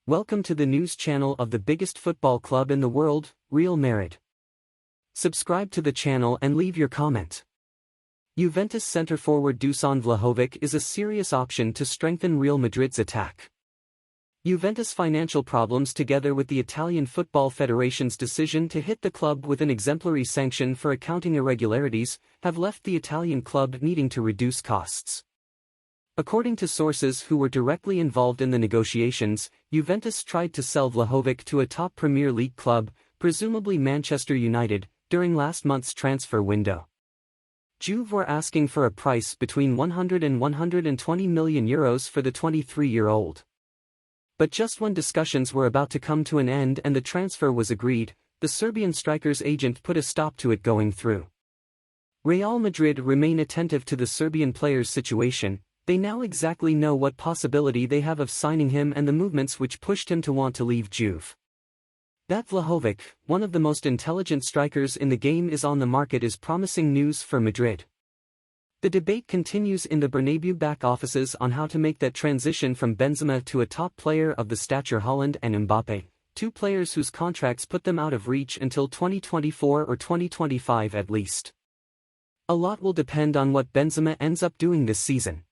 Welcome to the news channel of the biggest football club in the world, Real Madrid. Subscribe to the channel and leave your comment. Juventus centre-forward Dusan Vlahovic is a serious option to strengthen Real Madrid's attack. Juventus' financial problems together with the Italian Football Federation's decision to hit the club with an exemplary sanction for accounting irregularities have left the Italian club needing to reduce costs. According to sources who were directly involved in the negotiations, Juventus tried to sell Vlahovic to a top Premier League club, presumably Manchester United, during last month's transfer window. Juve were asking for a price between 100 and 120 million euros for the 23-year-old. But just when discussions were about to come to an end and the transfer was agreed, the Serbian striker's agent put a stop to it going through. Real Madrid remain attentive to the Serbian player's situation. They now exactly know what possibility they have of signing him and the movements which pushed him to want to leave Juve. That Vlahovic, one of the most intelligent strikers in the game, is on the market is promising news for Madrid. The debate continues in the Bernabeu back offices on how to make that transition from Benzema to a top player of the stature Haaland and Mbappe, two players whose contracts put them out of reach until 2024 or 2025 at least. A lot will depend on what Benzema ends up doing this season.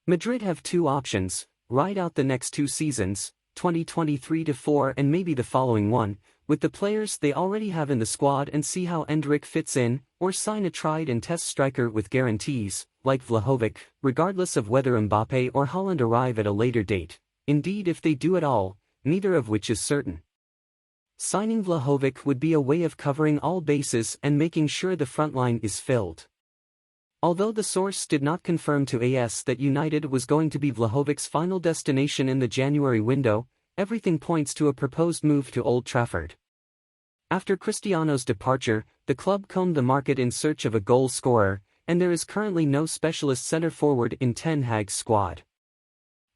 Madrid have two options: ride out the next two seasons, 2023-4 and maybe the following one, with the players they already have in the squad and see how Endrick fits in, or sign a tried-and-test striker with guarantees, like Vlahovic, regardless of whether Mbappe or Haaland arrive at a later date, indeed if they do at all, neither of which is certain. Signing Vlahovic would be a way of covering all bases and making sure the front line is filled. Although the source did not confirm to AS that United was going to be Vlahovic's final destination in the January window, everything points to a proposed move to Old Trafford. After Cristiano's departure, the club combed the market in search of a goal scorer, and there is currently no specialist centre-forward in Ten Hag's squad.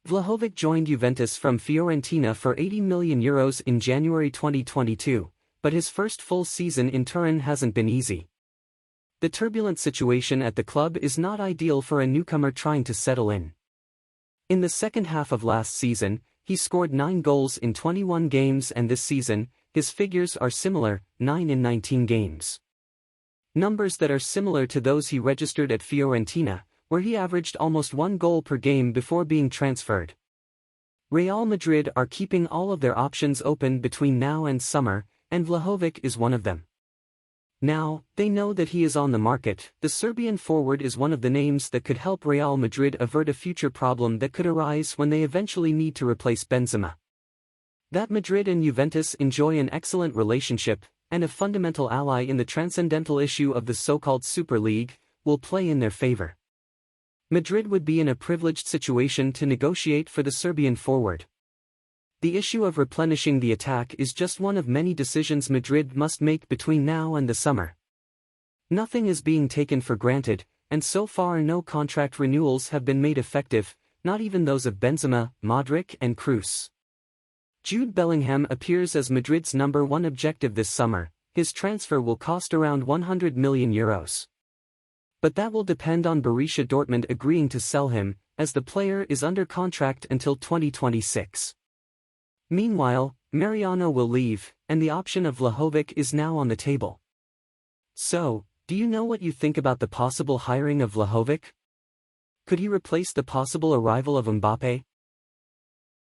Vlahovic joined Juventus from Fiorentina for €80 million in January 2022, but his first full season in Turin hasn't been easy. The turbulent situation at the club is not ideal for a newcomer trying to settle in. In the second half of last season, he scored 9 goals in 21 games, and this season, his figures are similar, 9 in 19 games. Numbers that are similar to those he registered at Fiorentina, where he averaged almost 1 goal per game before being transferred. Real Madrid are keeping all of their options open between now and summer, and Vlahovic is one of them. Now, they know that he is on the market. The Serbian forward is one of the names that could help Real Madrid avert a future problem that could arise when they eventually need to replace Benzema. That Madrid and Juventus enjoy an excellent relationship, and a fundamental ally in the transcendental issue of the so-called Super League, will play in their favor. Madrid would be in a privileged situation to negotiate for the Serbian forward. The issue of replenishing the attack is just one of many decisions Madrid must make between now and the summer. Nothing is being taken for granted, and so far no contract renewals have been made effective, not even those of Benzema, Modric and Kroos. Jude Bellingham appears as Madrid's number one objective this summer. His transfer will cost around €100 million. But that will depend on Borussia Dortmund agreeing to sell him, as the player is under contract until 2026. Meanwhile, Mariano will leave, and the option of Vlahovic is now on the table. So, do you know what you think about the possible hiring of Vlahovic? Could he replace the possible arrival of Mbappe?